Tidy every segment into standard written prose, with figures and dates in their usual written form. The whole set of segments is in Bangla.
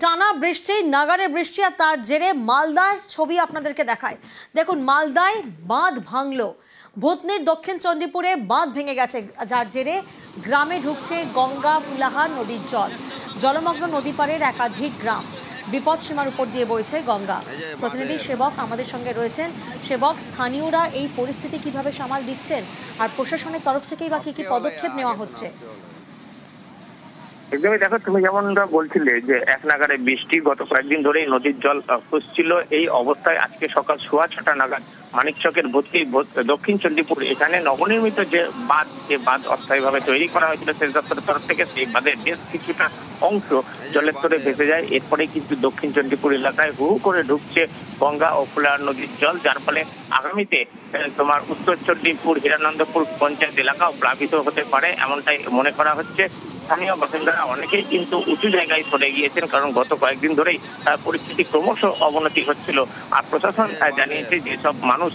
টানা বৃষ্টি, নাগারে বৃষ্টি, আর তার জেরে মালদার ছবি আপনাদেরকে দেখায়। দেখুন, মালদায় বাঁধ ভাঙলো। ভূতনির দক্ষিণ চণ্ডীপুরে বাঁধ ভেঙে গেছে, যার জেরে গ্রামে ঢুকছে গঙ্গা ফুলাহার নদীর জল। জলমগ্ন নদী পাড়ের একাধিক গ্রাম, বিপদ সীমার উপর দিয়ে বইছে গঙ্গা। প্রতিনিধি সেবক আমাদের সঙ্গে রয়েছেন। সেবক, স্থানীয়রা এই পরিস্থিতি কিভাবে সামাল দিচ্ছেন, আর প্রশাসনের তরফ থেকেই বা কি পদক্ষেপ নেওয়া হচ্ছে? একদমই, দেখো, তুমি যেমনটা বলছিলে যে এক নাগারে বৃষ্টি, গত কয়েকদিন ধরেই নদীর জল খুঁজছিল। এই অবস্থায় আজকে সকাল 6:15 নাগাদ মানিকচকের ভূতনি দক্ষিণ চণ্ডীপুর এখানে নবনির্মিত যে বাঁধ অস্থায়ীভাবে তৈরি করা হয়েছিল সেচ দপ্তরের তরফ থেকে, সেই বাঁধের বেশ কিছুটা অংশ জলের স্তরে ভেসে যায়। এরপরে কিন্তু দক্ষিণ চণ্ডীপুর এলাকায় হু করে ঢুকছে গঙ্গা ও ফুলাহার নদীর জল, যার ফলে আগামীতে তোমার উত্তর চণ্ডীপুর, হিরানন্দপুর পঞ্চায়েত এলাকাও প্লাবিত হতে পারে, এমনটাই মনে করা হচ্ছে। স্থানীয় বাসিন্দারা অনেকেই কিন্তু উঁচু জায়গায় সরে গিয়েছেন, কারণ গত কয়েকদিন ধরেই পরিস্থিতি ক্রমশ অবনতি হচ্ছিল। আর প্রশাসন জানিয়েছে যেসব মানুষ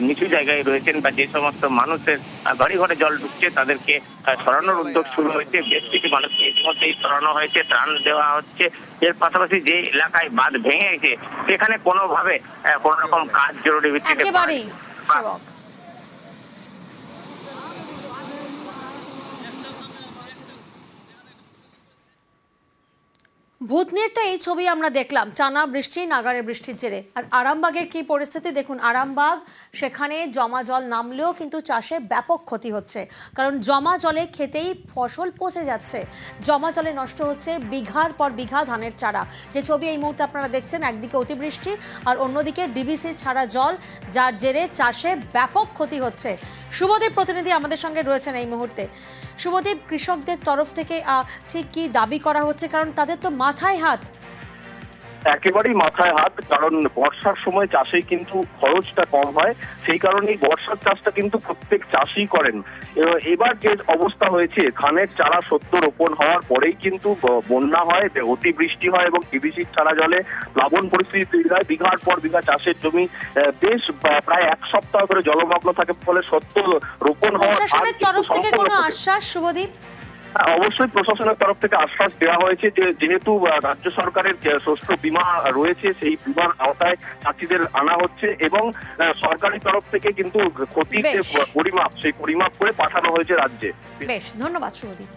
নিচু জায়গায় রয়েছেন বা যে সমস্ত মানুষের ঘরে ঘরে জল ঢুকছে তাদেরকে সরানোর উদ্যোগ শুরু হয়েছে। বেশ কিছু মানুষকে ইতিমধ্যেই সরানো হয়েছে, ত্রাণ দেওয়া হচ্ছে। এর পাশাপাশি যে এলাকায় বাঁধ ভেঙে গেছে সেখানে কোনোভাবে কোন রকম কাজ জরুরি ভিত্তিতে ভূতনিরটা এই ছবি আমরা দেখলাম, টানা বৃষ্টি, নাগারে বৃষ্টির জেরে। আর আরামবাগের কি পরিস্থিতি দেখুন। আরামবাগ, সেখানে জমা জল নামলেও কিন্তু চাষে ব্যাপক ক্ষতি হচ্ছে, কারণ জমা জলে খেতেই ফসল পচে যাচ্ছে। জমা জলে নষ্ট হচ্ছে বিঘার পর বিঘা ধানের চারা। যে ছবি এই মুহূর্তে আপনারা দেখছেন, একদিকে অতিবৃষ্টি আর অন্যদিকে ডিবিসি ছাড়া জল, যার জেরে চাষে ব্যাপক ক্ষতি হচ্ছে। শুভদীপ প্রতিনিধি আমাদের সঙ্গে রয়েছেন এই মুহূর্তে। শুভদীপ, কৃষকদের তরফ থেকে ঠিক কি দাবি করা হচ্ছে, কারণ তাদের তো মাথায় হাত? একেবারেই মাথায় হাত, কারণ বর্ষার সময় চাষে কিন্তু খরচটা কম হয়, সেই কারণেই বর্ষার চাষটা কিন্তু প্রত্যেক চাষি করেন। এবার যে অবস্থা হয়েছে, ধানের চারা সদ্য রোপণ হওয়ার পরেই কিন্তু বন্যা হয়, অতিবৃষ্টি হয় এবং ডিবিসির ছাড়া জলে প্লাবন পরিস্থিতি তৈরি হয়। বিঘার পর বিঘা চাষের জমি বেশ প্রায় এক সপ্তাহ ধরে জলমগ্ন থাকে, ফলে সদ্য রোপণ হওয়ার তরফ থেকে কোনো আশ্বাস? শুভদীপ, অবশ্যই প্রশাসনের তরফ থেকে আশ্বাস দেওয়া হয়েছে যে যেহেতু রাজ্য সরকারের শস্য বীমা রয়েছে, সেই বীমার আওতায় চাষিদের আনা হচ্ছে এবং সরকারি তরফ থেকে কিন্তু ক্ষতির যে পরিমাপ, সেই পরিমাপ করে পাঠানো হয়েছে রাজ্যে। বেশ, ধন্যবাদ শুভদীপ।